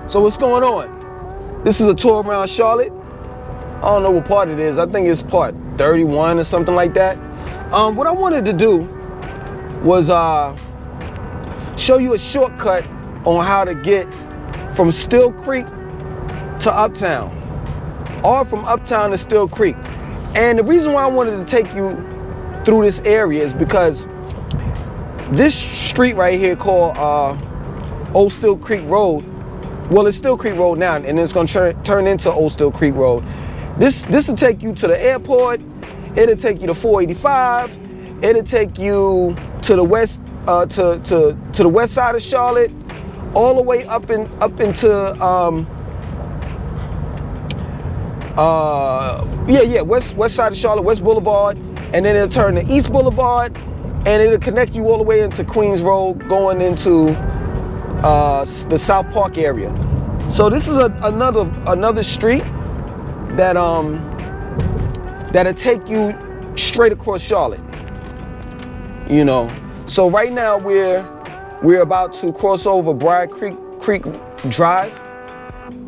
So what's going on? This is a tour around Charlotte. I don't know what part it is. I think it's part 31 or something like that. What I wanted to do was show you a shortcut on how to get from Still Creek to Uptown, or from Uptown to Still Creek. And the reason why I wanted to take you through this area is because this street right here called Old Still Creek Road, well, it's Still Creek Road now, and it's gonna turn into Old Still Creek Road. This will take you to the airport. It'll take you to 485. It'll take you to the west, to the west side of Charlotte, all the way up into west side of Charlotte, West Boulevard, and then it'll turn to East Boulevard, and it'll connect you all the way into Queens Road, going into the South Park area. So this is another street that'll take you straight across Charlotte. You know, so right now we're about to cross over Briar Creek Drive,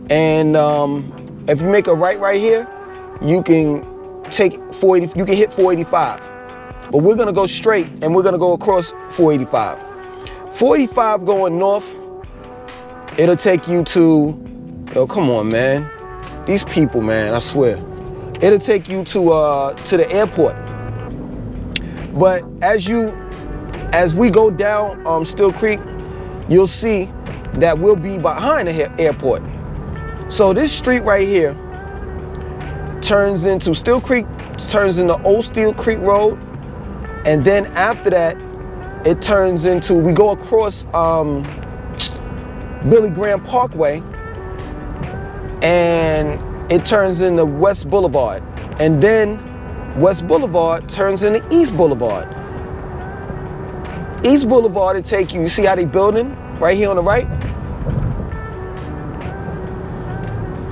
and if you make a right here, you can take 480. You can hit 485, but we're gonna go straight, and we're gonna go across 485. 485 going north, it'll take you to, yo, come on, man. These people, man, I swear. It'll take you to the airport. But as we go down Still Creek, you'll see that we'll be behind the airport. So this street right here turns into Still Creek, turns into Old Still Creek Road, and then after that, it turns into, we go across Billy Graham Parkway, and it turns into West Boulevard, and then West Boulevard turns into East Boulevard. East Boulevard, it take you see how they building right here on the right?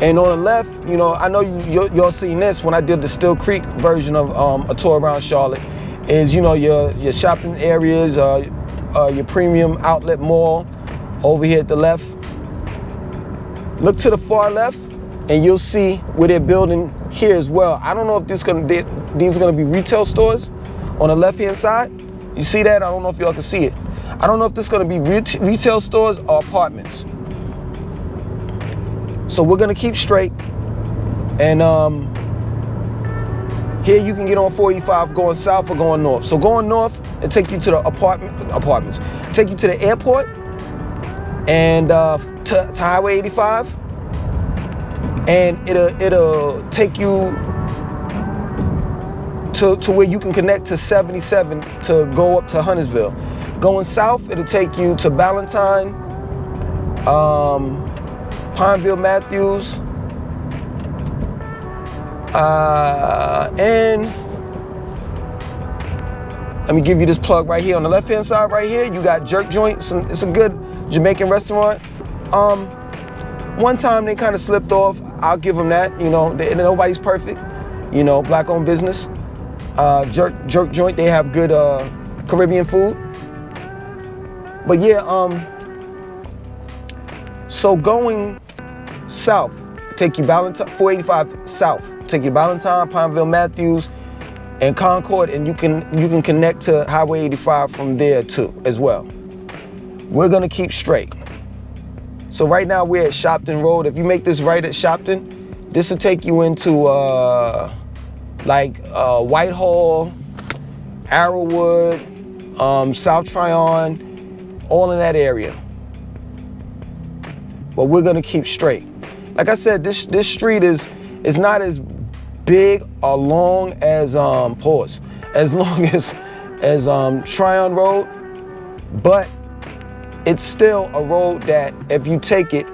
And on the left, you know, I know y'all seen this when I did the Still Creek version of a tour around Charlotte, is, you know, your shopping areas, your premium outlet mall over here at the left. Look to the far left, and you'll see where they're building here as well. I don't know if these are gonna be retail stores on the left-hand side. You see that? I don't know if y'all can see it. I don't know if this is gonna be retail stores or apartments. So we're gonna keep straight, and here you can get on 485 going south or going north. So going north, it'll take you to the apartments. Take you to the airport, and to Highway 85. And it'll take you to where you can connect to 77 to go up to Huntersville. Going south, it'll take you to Ballantyne, Pineville Matthews, and let me give you this plug right here. On the left-hand side right here, you got Jerk Joint. It's a good Jamaican restaurant. One time they kind of slipped off. I'll give them that. You know, nobody's perfect. You know, black-owned business. Jerk Joint, they have good Caribbean food. But yeah, so going south, take you Ballantyne, 485 south, take you Ballantyne, Pineville Matthews, and Concord, and you can connect to Highway 85 from there too as well. We're gonna keep straight. So right now we're at Shopton Road. If you make this right at Shopton, this will take you into Whitehall, Arrowwood, South Tryon, all in that area. But we're gonna keep straight. Like I said, this street is not as big or long as as long as Tryon Road, but it's still a road that if you take it,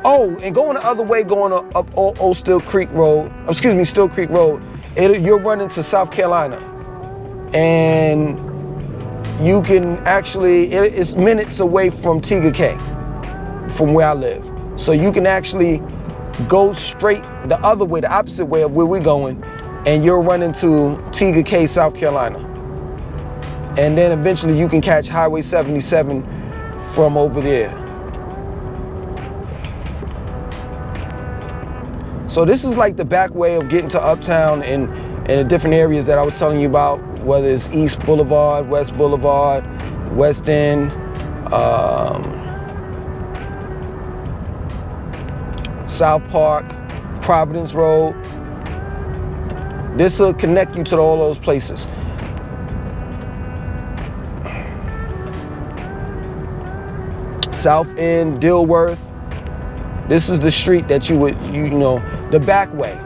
and going the other way, going up Old Still Creek Road, Still Creek Road, you'll run into South Carolina. And you can actually, it's minutes away from Tega Cay, from where I live. So you can actually go straight the other way, the opposite way of where we're going, and you'll run into Tega Cay, South Carolina. And then eventually you can catch Highway 77 from over there. So this is like the back way of getting to Uptown and the different areas that I was telling you about, whether it's East Boulevard, West Boulevard, West End, South Park, Providence Road. This will connect you to all those places. South End, Dilworth. This is the street that you would, the Backway.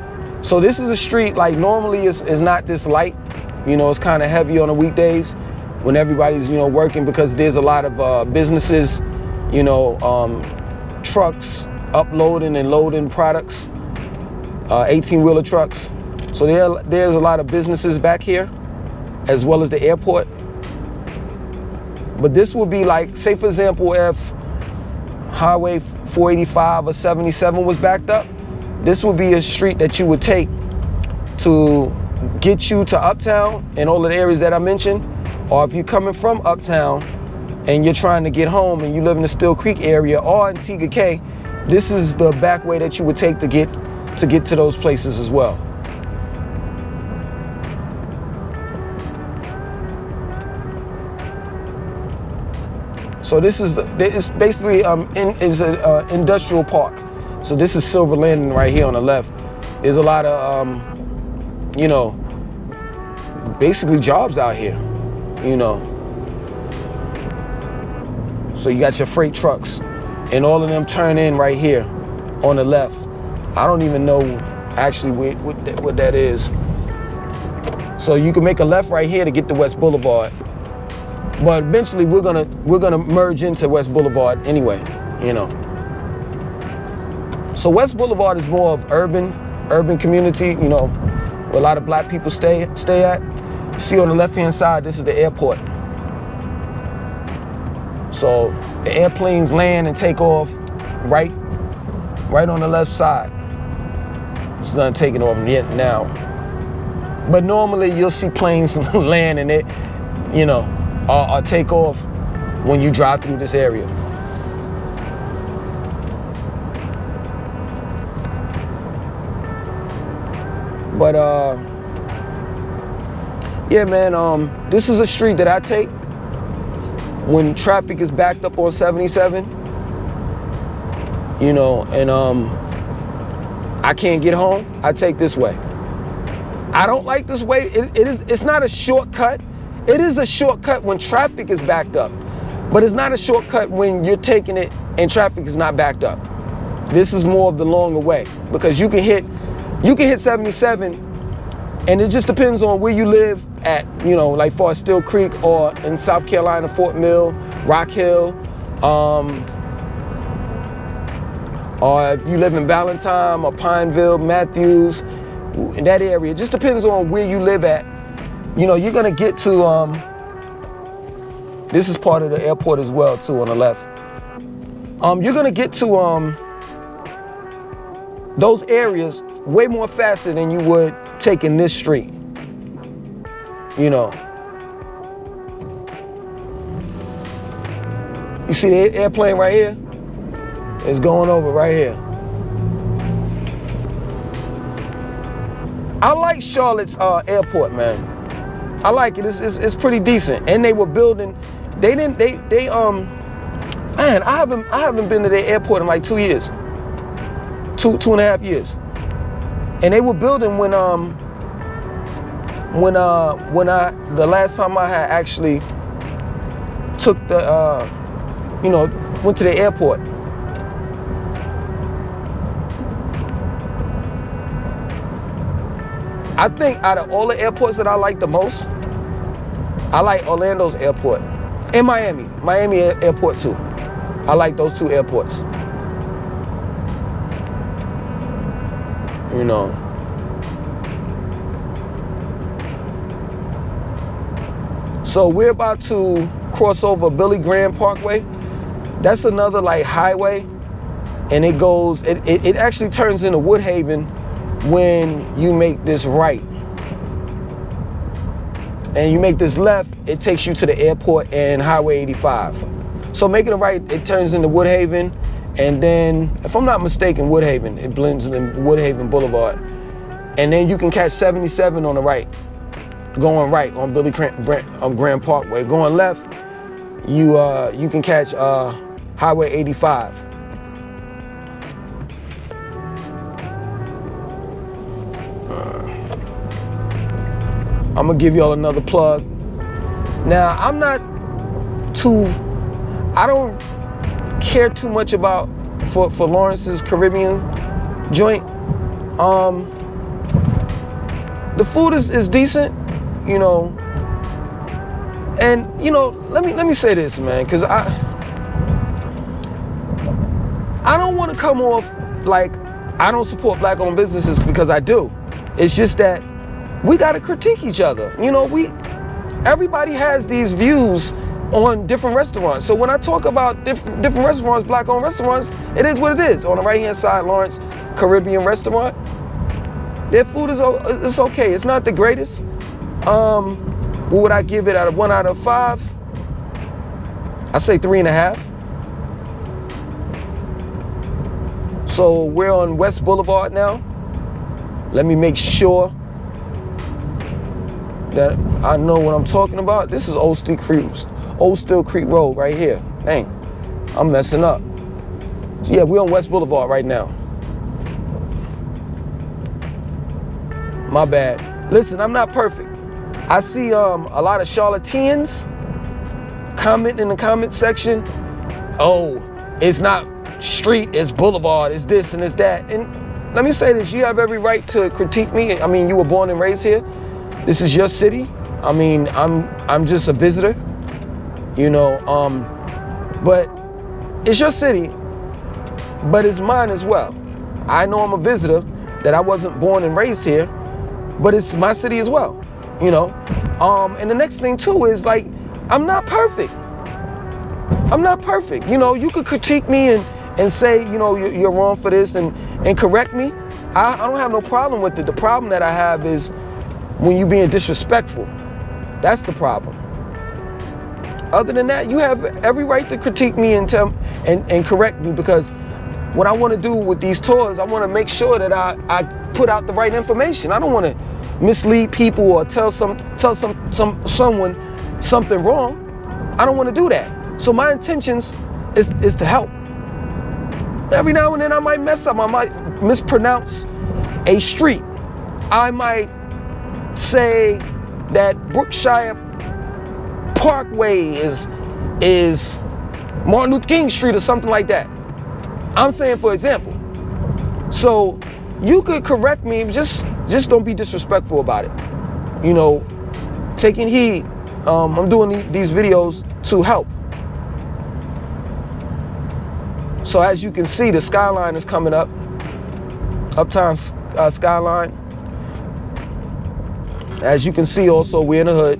So this is a street like normally is not this light. It's kind of heavy on the weekdays when everybody's, working, because there's a lot of businesses, trucks uploading and loading products, 18-wheeler trucks. So there's a lot of businesses back here, as well as the airport. But this would be like, say for example, if Highway 485 or 77 was backed up, this would be a street that you would take to get you to Uptown and all of the areas that I mentioned. Or if you're coming from Uptown and you're trying to get home and you live in the Still Creek area or Antigua Cay, this is the back way that you would take to get to those places as well. So it's basically is an industrial park. So this is Silver Landing right here on the left. There's a lot of basically jobs out here, So you got your freight trucks, and all of them turn in right here on the left. I don't even know actually what that is. So you can make a left right here to get to West Boulevard. But eventually we're gonna merge into West Boulevard anyway, So West Boulevard is more of urban community, where a lot of black people stay at. You see on the left-hand side, this is the airport. So the airplanes land and take off right on the left side. It's not taking off yet now. But normally you'll see planes land and or take off when you drive through this area. But yeah, man, this is a street that I take when traffic is backed up on 77, and I can't get home. I take this way. I don't like this way. It's not a shortcut. It is a shortcut when traffic is backed up, but it's not a shortcut when you're taking it and traffic is not backed up. This is more of the longer way, because you can hit 77, and it just depends on where you live at, like far as Still Creek or in South Carolina, Fort Mill, Rock Hill, or if you live in Valentine or Pineville, Matthews, in that area. It just depends on where you live at. You're gonna get to, this is part of the airport as well too on the left. You're gonna get to those areas way more faster than you would taking this street. You see the airplane right here? It's going over right here. I like Charlotte's airport, man. I like it. It's pretty decent. And they were building. Man, I haven't been to their airport in like 2 years. Two and a half years. And they were building when the last time I had actually took the went to the airport. I think out of all the airports that I like the most, I like Orlando's airport and Miami airport too. I like those two airports. So we're about to cross over Billy Graham Parkway. That's another like highway, and it actually turns into Woodhaven when you make this right. And you make this left, it takes you to the airport and Highway 85. So making it right, it turns into Woodhaven, and then, if I'm not mistaken, Woodhaven. It blends in Woodhaven Boulevard. And then you can catch 77 on the right, going right on Grand Parkway. Going left, you can catch Highway 85. I'm gonna give y'all another plug. Now, I don't care too much about for Lawrence's Caribbean joint. The food is decent, you know. And you know, let me say this, man, because I don't want to come off like I don't support black-owned businesses, because I do. It's just that we gotta critique each other. You know, everybody has these views on different restaurants. So when I talk about different restaurants, black-owned restaurants, it is what it is. On the right-hand side, Lawrence Caribbean Restaurant, their food is okay. It's not the greatest. What would I give it out of 1 out of 5? I say 3.5. So we're on West Boulevard now. Let me make sure that I know what I'm talking about. This is Old Steel Creek Road right here. Dang, I'm messing up. So yeah, we're on West Boulevard right now. My bad. Listen, I'm not perfect. I see a lot of charlatans comment in the comment section. Oh, it's not street, it's boulevard, it's this and it's that. And let me say this, you have every right to critique me. I mean, you were born and raised here. This is your city. I mean, I'm just a visitor, you know, but it's your city, but it's mine as well. I know I'm a visitor, that I wasn't born and raised here, but it's my city as well, you know. And the next thing too is, like, I'm not perfect. I'm not perfect. You know, you could critique me and say, you know, you're wrong for this and correct me. I don't have no problem with it. The problem that I have is when you being disrespectful. That's the problem. Other than that, you have every right to critique me and correct me, because what I want to do with these tours, I want to make sure that I put out the right information. I don't want to mislead people or tell someone something wrong. I don't want to do that. So my intentions is to help. Every now and then I might mess up. I might mispronounce a street. I might say that Brookshire Parkway is Martin Luther King Street or something like that. I'm saying, for example. So you could correct me, just don't be disrespectful about it. You know, taking heed. I'm doing these videos to help. So as you can see, the skyline is coming up. Uptown skyline. As you can see also, we're in the hood.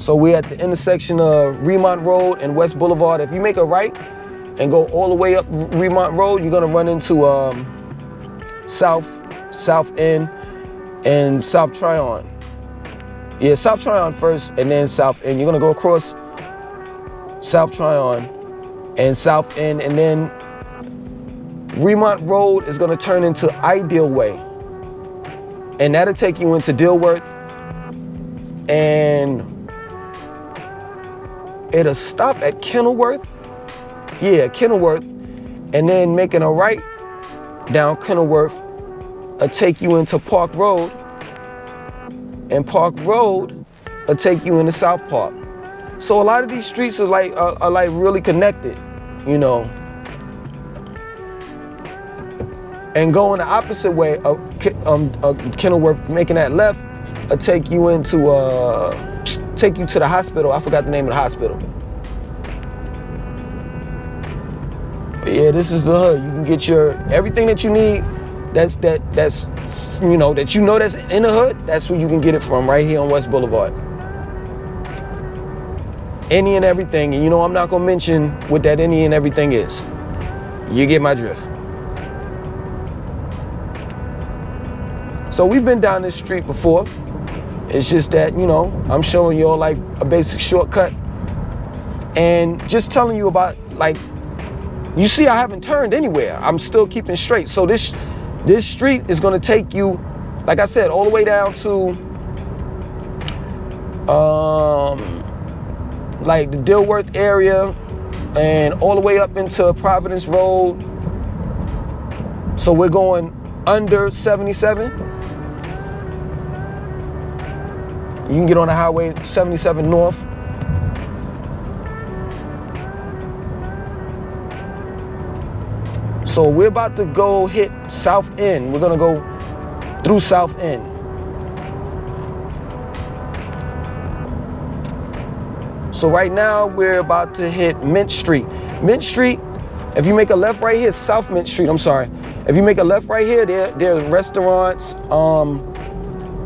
So we're at the intersection of Remont Road and West Boulevard. If you make a right and go all the way up Remont Road, you're gonna run into South End and South Tryon. Yeah, South Tryon first and then South End. You're gonna go across South Tryon and South End, and then Remont Road is gonna turn into Ideal Way. And that'll take you into Dilworth, and it'll stop at Kenilworth. Yeah, Kenilworth, and then making a right down Kenilworth will take you into Park Road, and Park Road will take you into South Park. So a lot of these streets are like really connected, you know. And going the opposite way of Kenilworth, making that left, will take you to the hospital. I forgot the name of the hospital. But yeah, this is the hood. You can get everything that you need. That's that's in the hood. That's where you can get it from, right here on West Boulevard. Any and everything, and you know I'm not gonna mention what that any and everything is. You get my drift. So we've been down this street before. It's just that, you know, I'm showing y'all like a basic shortcut. And just telling you about, like, you see I haven't turned anywhere. I'm still keeping straight. So this street is gonna take you, like I said, all the way down to like the Dilworth area and all the way up into Providence Road. So we're going under 77. You can get on the highway 77 north. So we're about to go hit South End. We're gonna go through South End. So right now we're about to hit Mint Street. Mint Street, if you make a left right here, South Mint Street, I'm sorry. If you make a left right here, there are restaurants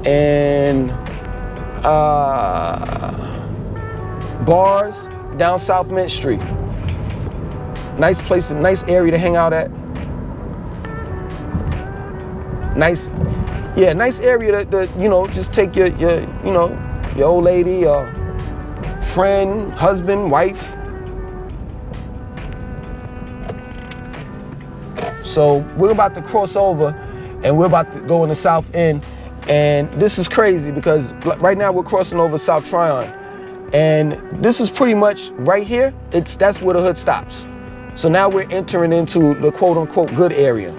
and bars down South Mint Street. Nice place, nice area to hang out at. Nice area to you know, just take your you know, your old lady, your friend, husband, wife. So we're about to cross over and we're about to go in the South End. And this is crazy because right now we're crossing over South Tryon. And this is pretty much right here, that's where the hood stops. So now we're entering into the quote unquote good area.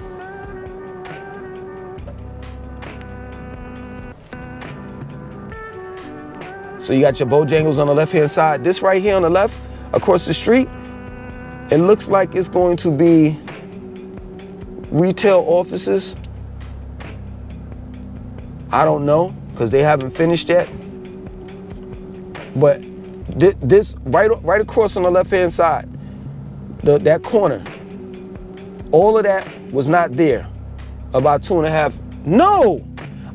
So you got your Bojangles on the left hand side. This right here on the left, across the street, it looks like it's going to be retail offices. I don't know, because they haven't finished yet. But this right across on the left hand side, that corner, all of that was not there about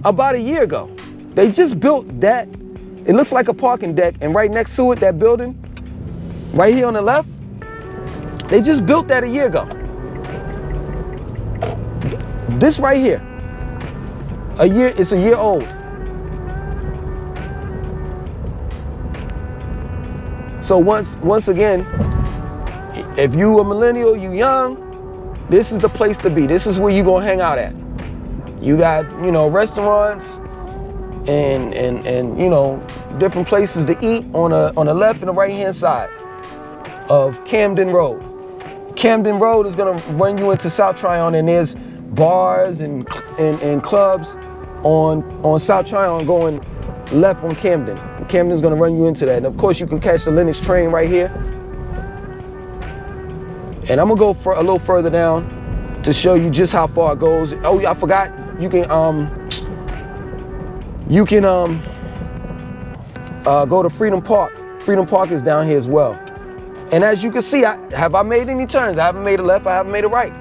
about a year ago. They just built that. It looks like a parking deck, and right next to it, that building, right here on the left, they just built that a year ago. This right here, it's a year old. So once again, if you a millennial, you young, this is the place to be. This is where you gonna hang out at. You got, you know, restaurants and you know, different places to eat on the left and the right hand side of Camden Road. Camden Road is gonna run you into South Tryon, and there's bars and clubs on South Tryon going left on Camden. Camden's gonna run you into that. And of course you can catch the Lennox train right here. And I'm gonna go for a little further down to show you just how far it goes. Oh, I forgot, you can go to Freedom Park. Freedom Park is down here as well. And as you can see, have I made any turns? I haven't made a left, I haven't made a right.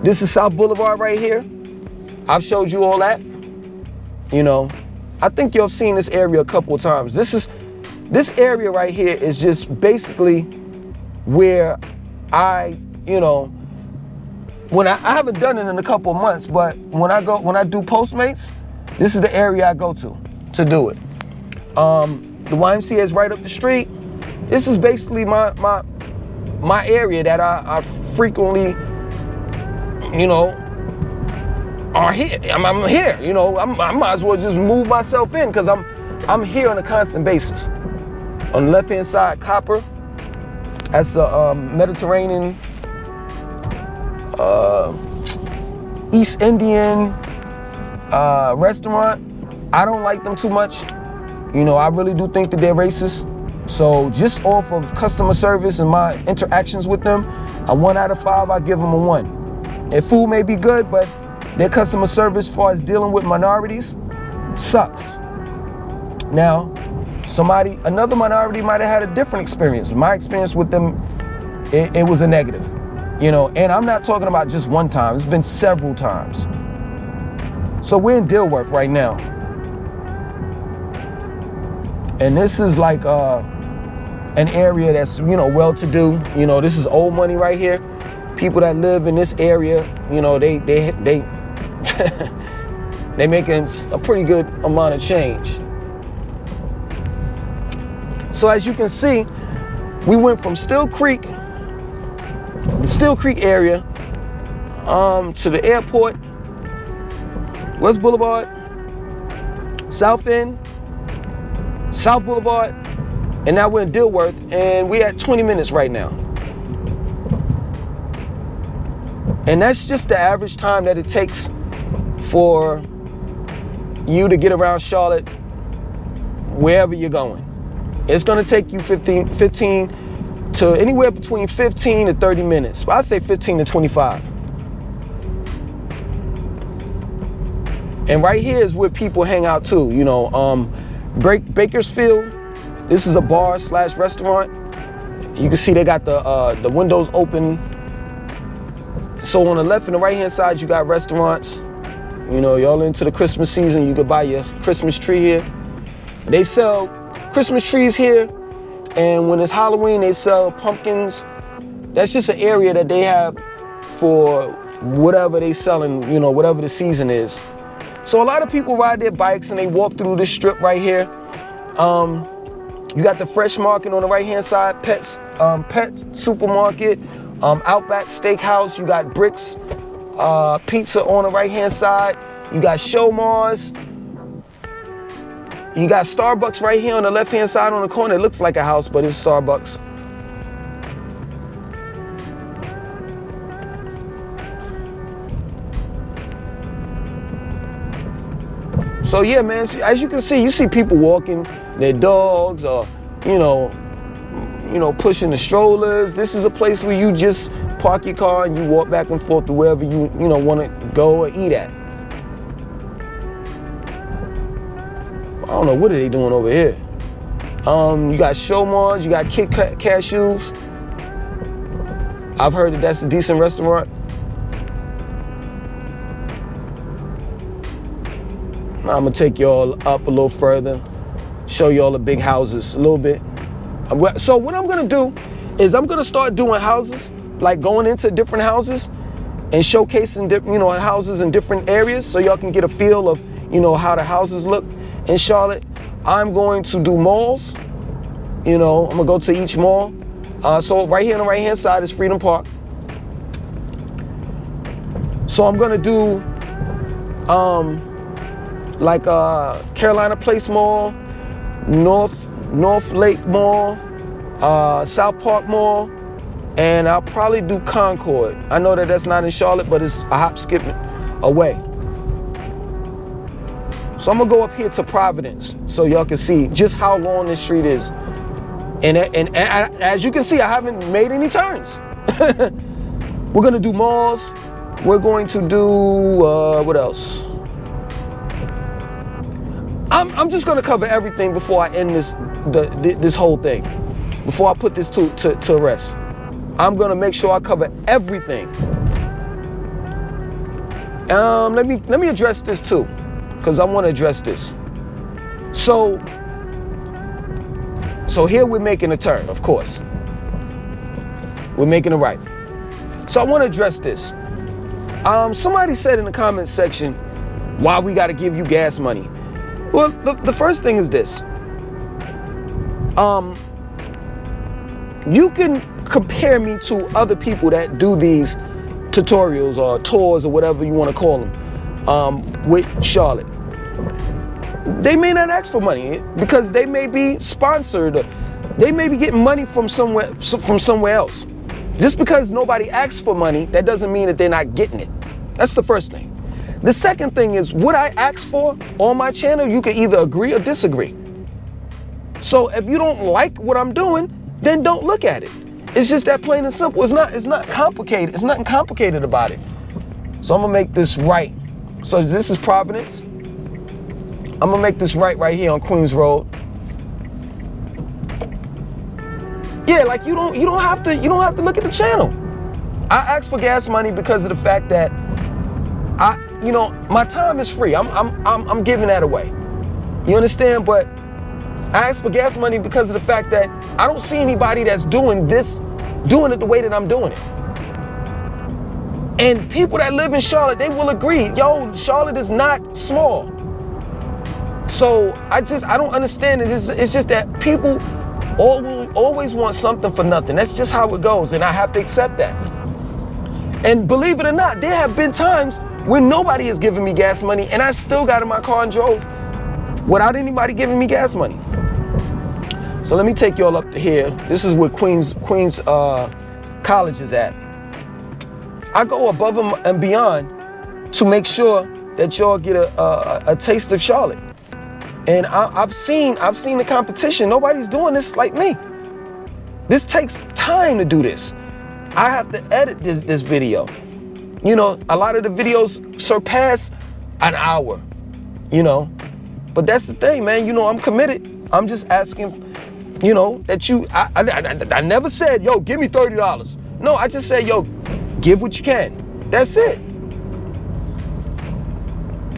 This is South Boulevard right here. I've showed you all that. You know, I think you've seen this area a couple of times. This area right here is just basically where I, you know, when I haven't done it in a couple of months, but when I do Postmates, this is the area I go to do it. The YMCA is right up the street. This is basically my area that I frequently, you know, are here. I'm here, you know. I might as well just move myself in because I'm here on a constant basis. On the left hand side, Copper. That's a Mediterranean, East Indian restaurant. I don't like them too much. You know, I really do think that they're racist. So just off of customer service and my interactions with them, a 1 out of 5, I give them a 1. Their food may be good, but their customer service as far as dealing with minorities sucks. Now, another minority might have had a different experience. My experience with them, it was a negative. You know, and I'm not talking about just one time. It's been several times. So we're in Dilworth right now. And this is like an area that's, you know, well-to-do. You know, this is old money right here. People that live in this area, you know, they making a pretty good amount of change. So as you can see, We went from Still Creek, the Still Creek area, to the airport, West Boulevard, South End, South Boulevard, and now we're in Dilworth, and we're at 20 minutes right now. And that's just the average time that it takes for you to get around Charlotte, wherever you're going. It's gonna take you 15 to anywhere between 15 to 30 minutes. But I'd say 15 to 25. And right here is where people hang out too. You know, Bakersfield, this is a bar / restaurant. You can see they got the windows open. So on the left and the right hand side, you got restaurants. You know, y'all into the Christmas season, you could buy your Christmas tree here. They sell Christmas trees here, and when it's Halloween, they sell pumpkins. That's just an area that they have for whatever they selling, you know, whatever the season is. So a lot of people ride their bikes and they walk through this strip right here. You got the Fresh Market on the right hand side, pet supermarket, Outback Steakhouse. You got Bricks Pizza on the right hand side. You got Showmars. You got Starbucks right here on the left hand side on the corner. It looks like a house, but it's Starbucks. So yeah, man, as you can see, you see people walking their dogs, or you know, pushing the strollers. This is a place where you just park your car and you walk back and forth to wherever you want to go or eat at. I don't know, what are they doing over here? You got Showmars, you got Kit Kat Cashews. I've heard that that's a decent restaurant. Now I'm gonna take y'all up a little further, show y'all the big houses a little bit. So what I'm gonna do is I'm gonna start doing houses, like going into different houses and showcasing houses in different areas, so y'all can get a feel of how the houses look in Charlotte. I'm going to do malls. I'm gonna go to each mall. So right here on the right hand side is Freedom Park. So I'm gonna do Carolina Place Mall, North Lake Mall, South Park Mall, and I'll probably do Concord. I know that that's not in Charlotte, but it's a hop, skip away. So I'm gonna go up here to Providence so y'all can see just how long this street is. And as you can see, I haven't made any turns. We're gonna do malls. We're going to do, what else? I'm just gonna cover everything before I end this whole thing. Before I put this to rest. I'm gonna make sure I cover everything. Let me address this too, because I want to address this. So here we're making a turn, of course. We're making a right. So I want to address this. Somebody said in the comments section, why we got to give you gas money? Well, the first thing is this. You can compare me to other people that do these tutorials or tours or whatever you want to call them with Charlotte. They may not ask for money because they may be sponsored. They may be getting money from somewhere else. Just because nobody asks for money, that doesn't mean that they're not getting it. That's the first thing. The second thing is, what I ask for on my channel, you can either agree or disagree. So if you don't like what I'm doing, then don't look at it. It's just that plain and simple. It's not complicated. It's nothing complicated about it. So I'm gonna make this right. So this is Providence. I'm gonna make this right here on Queens Road. Yeah, like you don't have to look at the channel. I asked for gas money because of the fact that my time is free. I'm giving that away. You understand? But I asked for gas money because of the fact that I don't see anybody that's doing it the way that I'm doing it. And people that live in Charlotte, they will agree, yo, Charlotte is not small. So I don't understand it. It's just that people Always want something for nothing. That's just how it goes, and I have to accept that. And believe it or not, there have been times when nobody has given me gas money, and I still got in my car and drove without anybody giving me gas money. So let me take y'all up to here. This is where Queens College is at. I go above and beyond to make sure that y'all get a taste of Charlotte. And I've seen the competition. Nobody's doing this like me. This takes time to do this. I have to edit this video. You know, a lot of the videos surpass an hour, you know. But that's the thing, man. You know, I'm committed. I'm just asking, you know, that I never said, yo, give me $30. No, I just said, yo, give what you can. That's it.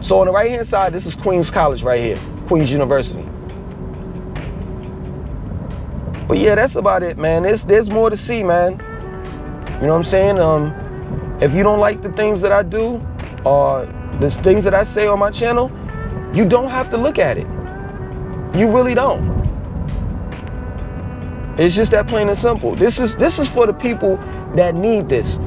So on the right-hand side, this is Queens College right here, Queens University. But yeah, that's about it, man. There's more to see, man. You know what I'm saying? If you don't like the things that I do or the things that I say on my channel, you don't have to look at it. You really don't. It's just that plain and simple. This is for the people that need this.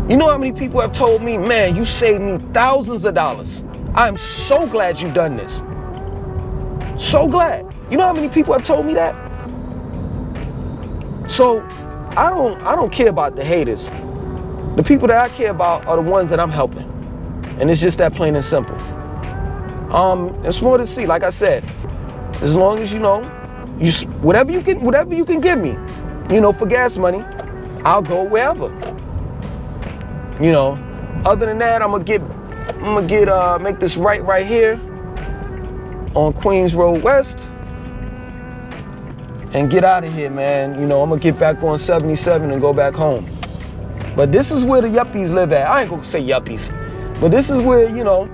You know how many people have told me, man, you saved me thousands of dollars. I'm so glad you've done this. So glad. You know how many people have told me that? So I don't care about the haters. The people that I care about are the ones that I'm helping. And it's just that plain and simple. There's more to see, like I said. As long as you know, whatever you can give me, you know, for gas money, I'll go wherever. You know, other than that, I'm gonna make this right here on Queens Road West and get out of here, man. You know, I'm gonna get back on 77 and go back home. But this is where the yuppies live at. I ain't gonna say yuppies, but this is where, you know,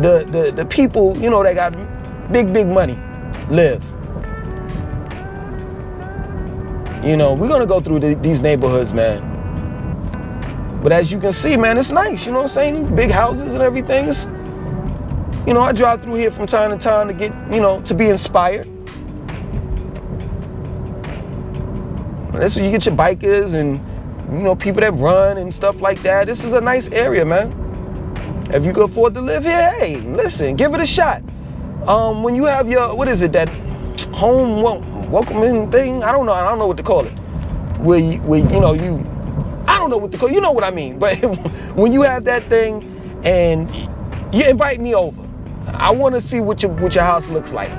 the people, you know, that got big money live. You know, we're gonna go through these neighborhoods, man. But as you can see, man, it's nice, you know what I'm saying? Big houses and everything. You know, I drive through here from time to time to get, you know, to be inspired. That's where you get your bikers and, you know, people that run and stuff like that. This is a nice area, man. If you can afford to live here, hey, listen, give it a shot. When you have your, what is it, that home welcoming thing? I don't know what to call it. Where you know, I don't know what to call it. You know what I mean. But when you have that thing and you invite me over, I want to see what your house looks like.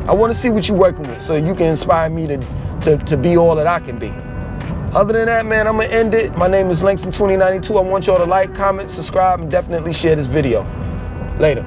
I want to see what you're working with so you can inspire me to be all that I can be. Other than that, man, I'm going to end it. My name is Langston 2092. I want y'all to like, comment, subscribe, and definitely share this video. Later.